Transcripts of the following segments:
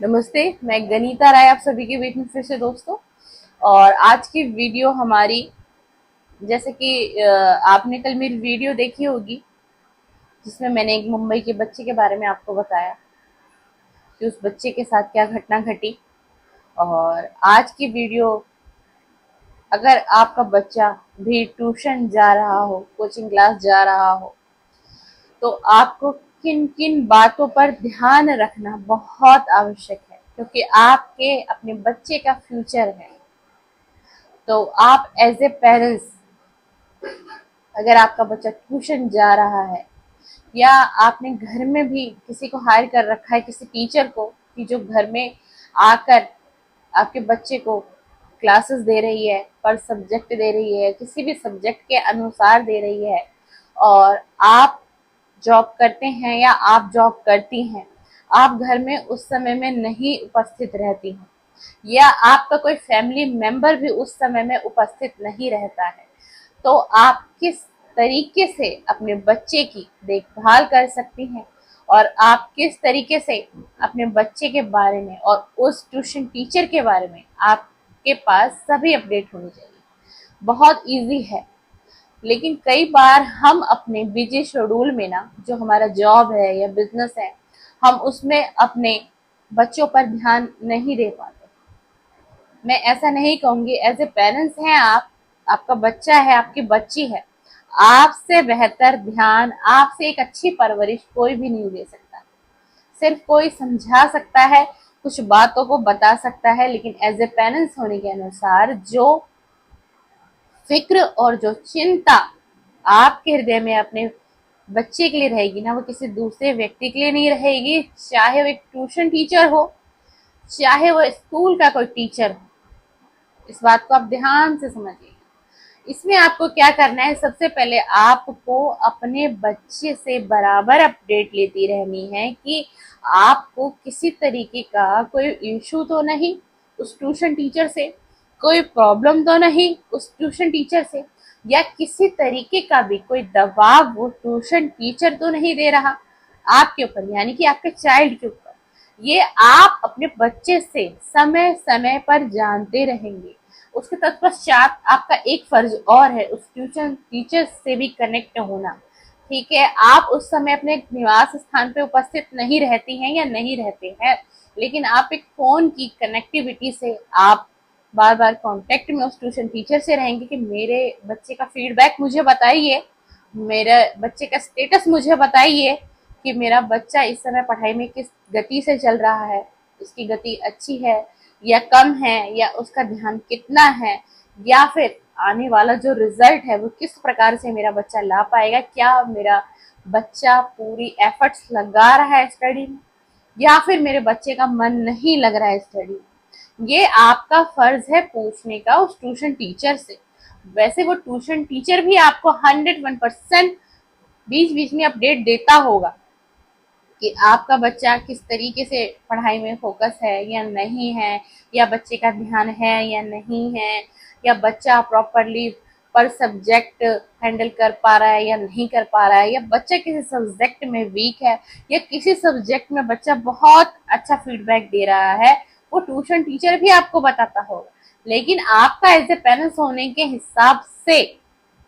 नमस्ते, मैं गनीता राय आप सभी के बीच में फिर से दोस्तों। और आज की वीडियो हमारी, जैसे कि आपने कल मेरी वीडियो देखी होगी जिसमें मैंने एक मुंबई के बच्चे के बारे में आपको बताया कि उस बच्चे के साथ क्या घटना घटी। और आज की वीडियो, अगर आपका बच्चा भी ट्यूशन जा रहा हो, कोचिंग क्लास जा रहा हो, तो आपको किन किन बातों पर ध्यान रखना बहुत आवश्यक है, क्योंकि आपके अपने बच्चे का फ्यूचर है। तो आप एज ए पेरेंट्स, अगर आपका बच्चा ट्यूशन जा रहा है या आपने घर में भी किसी को हायर कर रखा है, किसी टीचर को, कि जो घर में आकर आपके बच्चे को क्लासेस दे रही है, पर सब्जेक्ट दे रही है, किसी भी सब्जेक्ट के अनुसार दे रही है, और आप जॉब करते हैं या आप जॉब करती हैं, आप घर में उस समय में नहीं उपस्थित रहती हैं, या आपका कोई फैमिली मेंबर भी उस समय में उपस्थित नहीं रहता है, तो आप किस तरीके से अपने बच्चे की देखभाल कर सकती हैं और आप किस तरीके से अपने बच्चे के बारे में और उस ट्यूशन टीचर के बारे में आपके पास सभी अपडेट होनी चाहिए। बहुत इजी है, लेकिन कई बार हम अपने बिजी शेड्यूल में ना, जो हमारा जॉब है या बिजनेस है, हम उसमें अपने बच्चों पर ध्यान नहीं दे पाते। मैं ऐसा नहीं कहूंगी, एज ए पेरेंट्स हैं आप, आपका बच्चा है, आपकी बच्ची है, आपसे बेहतर ध्यान, आपसे एक अच्छी परवरिश कोई भी नहीं दे सकता। सिर्फ कोई समझा सकता है, कुछ बातों को बता सकता है, लेकिन एज ए पेरेंट्स होने के अनुसार जो फिक्र और जो चिंता आपके हृदय में अपने बच्चे के लिए रहेगी ना, वो किसी दूसरे व्यक्ति के लिए नहीं रहेगी। चाहे वो एक ट्यूशन टीचर हो, चाहे वो स्कूल का कोई टीचर हो, इस बात को आप ध्यान से समझिए। इसमें आपको क्या करना है, सबसे पहले आपको अपने बच्चे से बराबर अपडेट लेती रहनी है कि आपको किसी तरीके का कोई इशू तो नहीं उस ट्यूशन टीचर से, कोई प्रॉब्लम तो नहीं उस ट्यूशन टीचर से, या किसी तरीके का भी कोई दबाव वो ट्यूशन टीचर तो नहीं दे रहा आपके ऊपर, यानी कि आपके चाइल्ड के ऊपर। ये आप अपने बच्चे से समय समय पर जानते रहेंगे। उसके तत्पश्चात आपका एक फर्ज और है, उस ट्यूशन टीचर से भी कनेक्ट होना। ठीक है, आप उस समय अपने निवास स्थान पे उपस्थित नहीं रहती हैं या नहीं रहते हैं, लेकिन आप एक फोन की कनेक्टिविटी से आप बार बार कांटेक्ट में उस ट्यूशन टीचर से रहेंगे कि मेरे बच्चे का फीडबैक मुझे बताइए, मेरे बच्चे का स्टेटस मुझे बताइए कि मेरा बच्चा इस समय पढ़ाई में किस गति से चल रहा है, उसकी गति अच्छी है या कम है, या उसका ध्यान कितना है, या फिर आने वाला जो रिजल्ट है वो किस प्रकार से मेरा बच्चा ला पाएगा, क्या मेरा बच्चा पूरी एफर्ट्स लगा रहा है स्टडी में, या फिर मेरे बच्चे का मन नहीं लग रहा है स्टडी में। ये आपका फर्ज है पूछने का उस ट्यूशन टीचर से। वैसे वो ट्यूशन टीचर भी आपको 101% बीच बीच में अपडेट देता होगा कि आपका बच्चा किस तरीके से पढ़ाई में फोकस है या नहीं है, या बच्चे का ध्यान है या नहीं है, या बच्चा प्रॉपरली पर सब्जेक्ट हैंडल कर पा रहा है या नहीं कर पा रहा है, या बच्चा किसी सब्जेक्ट में वीक है या किसी सब्जेक्ट में बच्चा बहुत अच्छा फीडबैक दे रहा है, वो ट्यूशन टीचर भी आपको बताता होगा। लेकिन आपका एज ए पेरेंट्स होने के हिसाब से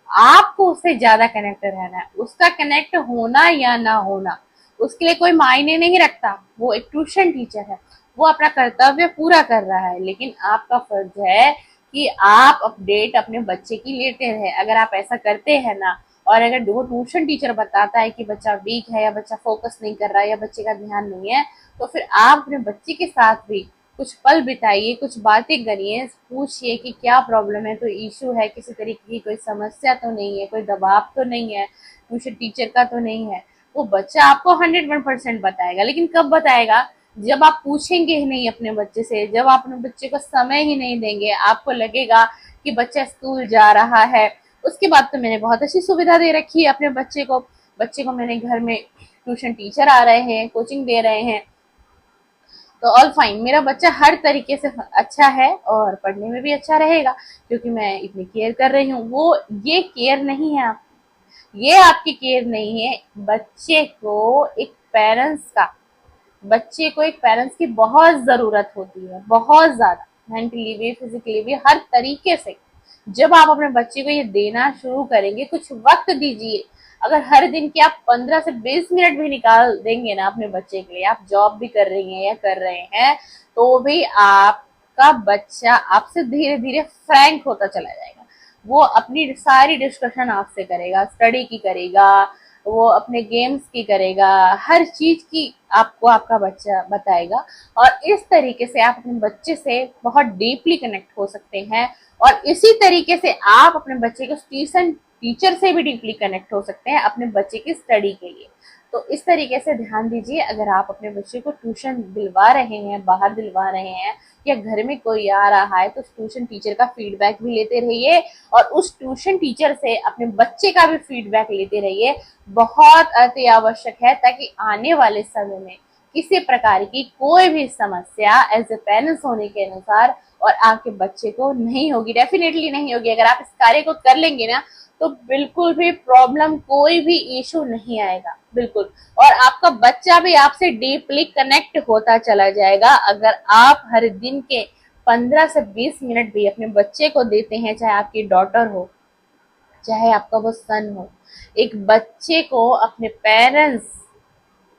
आपको उससे ज्यादा कनेक्ट रहना है। उसका कनेक्ट होना या ना होना उसके लिए कोई मायने नहीं रखता। वो एक ट्यूशन टीचर है, वो अपना कर्तव्य पूरा कर रहा है, लेकिन आपका फर्ज है कि आप अपडेट अपने बच्चे की लेते रहे। अगर आप ऐसा करते हैं ना, और अगर वो ट्यूशन टीचर बताता है कि बच्चा वीक है या बच्चा फोकस नहीं कर रहा है या बच्चे का ध्यान नहीं है, तो फिर आप अपने बच्चे के साथ भी कुछ पल बिताइए, कुछ बातें करिए, पूछिए कि क्या प्रॉब्लम है, कोई इशू है, किसी तरीके की कोई समस्या तो नहीं है, कोई दबाव तो नहीं है, ट्यूशन टीचर का तो नहीं है। वो बच्चा आपको 101% बताएगा, लेकिन कब बताएगा, जब आप पूछेंगे ही नहीं अपने बच्चे से, जब आप अपने बच्चे को समय ही नहीं देंगे। आपको लगेगा कि बच्चा स्कूल जा रहा है, उसके बाद तो मैंने बहुत अच्छी सुविधा दे रखी है अपने बच्चे को मैंने घर में ट्यूशन टीचर आ रहे हैं, कोचिंग दे रहे हैं, तो ऑल फाइन, मेरा बच्चा हर तरीके से अच्छा है और पढ़ने में भी अच्छा रहेगा क्योंकि मैं इतनी केयर कर रही हूँ। वो ये केयर नहीं है, आप ये आपकी केयर नहीं है। बच्चे को एक पेरेंट्स का बच्चे को एक पेरेंट्स की बहुत जरूरत होती है, बहुत ज्यादा, मेंटली भी फिजिकली भी हर तरीके से। जब आप अपने बच्चे को ये देना शुरू करेंगे, कुछ वक्त दीजिए। अगर हर दिन के आप 15 से 20 मिनट भी निकाल देंगे ना अपने बच्चे के लिए, आप जॉब भी कर रही हैं या कर रहे हैं, तो भी आपका बच्चा आपसे धीरे धीरे फ्रैंक होता चला जाएगा। वो अपनी सारी डिस्कशन आपसे करेगा, स्टडी की करेगा, वो अपने गेम्स की करेगा, हर चीज की आपको आपका बच्चा बताएगा। और इस तरीके से आप अपने बच्चे से बहुत डीपली कनेक्ट हो सकते हैं। और इसी तरीके से आप अपने बच्चे को ट्यूशन टीचर से भी डीपली कनेक्ट हो सकते हैं अपने बच्चे की स्टडी के लिए। तो इस तरीके से ध्यान दीजिए, अगर आप अपने बच्चे को ट्यूशन दिलवा रहे हैं, बाहर दिलवा रहे हैं, या घर में कोई आ रहा है, तो ट्यूशन टीचर का फीडबैक भी लेते रहिए और उस ट्यूशन टीचर से अपने बच्चे का भी फीडबैक लेते रहिए। बहुत अति आवश्यक है, ताकि आने वाले समय में किसी प्रकार की कोई भी समस्या एज ए पेरेंट्स होने के अनुसार और आपके बच्चे को नहीं होगी, डेफिनेटली नहीं होगी। अगर आप इस कार्य को कर लेंगे ना, तो बिल्कुल भी प्रॉब्लम, कोई भी इशू नहीं आएगा, बिल्कुल। और आपका बच्चा भी आपसे डीपली कनेक्ट होता चला जाएगा। अगर आप हर दिन के 15 से 20 मिनट भी अपने बच्चे को देते हैं, चाहे आपकी डॉटर हो, चाहे आपका वो सन हो, एक बच्चे को अपने पेरेंट्स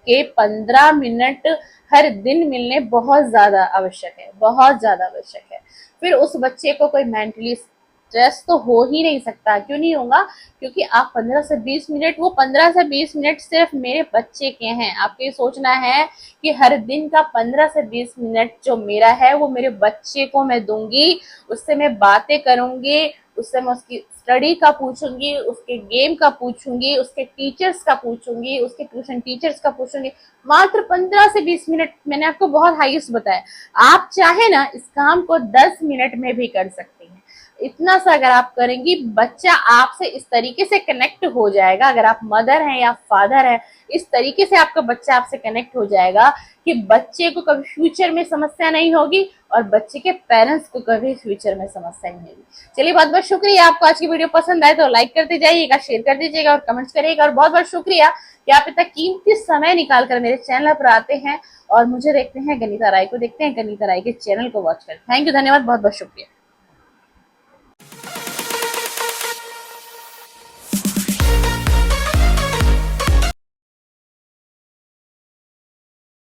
के 15 मिनट हर दिन मिलने बहुत ज्यादा आवश्यक है, बहुत ज्यादा आवश्यक है। फिर उस बच्चे को कोई मेंटली स्ट्रेस तो हो ही नहीं सकता। क्यों नहीं होगा? क्योंकि आप 15 से 20 मिनट, वो 15 से 20 मिनट सिर्फ मेरे बच्चे के हैं। आपको ये सोचना है कि हर दिन का 15 से 20 मिनट जो मेरा है वो मेरे बच्चे को मैं दूंगी, उससे मैं बातें करूंगी, उससे मैं उसकी स्टडी का पूछूंगी, उसके गेम का पूछूंगी, उसके टीचर्स का पूछूंगी, उसके ट्यूशन टीचर्स का पूछूंगी। मात्र 15 से 20 मिनट, मैंने आपको बहुत हाईएस्ट बताया। आप चाहे ना इस काम को 10 मिनट में भी कर सकते हैं। इतना सा अगर आप करेंगी, बच्चा आपसे इस तरीके से कनेक्ट हो जाएगा। अगर आप मदर हैं या फादर हैं, इस तरीके से आपका बच्चा आपसे कनेक्ट हो जाएगा कि बच्चे को कभी फ्यूचर में समस्या नहीं होगी और बच्चे के पेरेंट्स को कभी फ्यूचर में समस्या नहीं होगी। चलिए, बहुत बहुत शुक्रिया। आपको आज की वीडियो पसंद आए तो लाइक करते जाइएगा, शेयर कर दीजिएगा और कमेंट्स करिएगा। और बहुत बहुत शुक्रिया कि आप इतना कीमती समय निकाल कर मेरे चैनल पर आते हैं और मुझे देखते हैं, गनीता राय को देखते हैं, गनीता राय के चैनल को वॉच करते हैं। थैंक यू, धन्यवाद, बहुत बहुत शुक्रिया।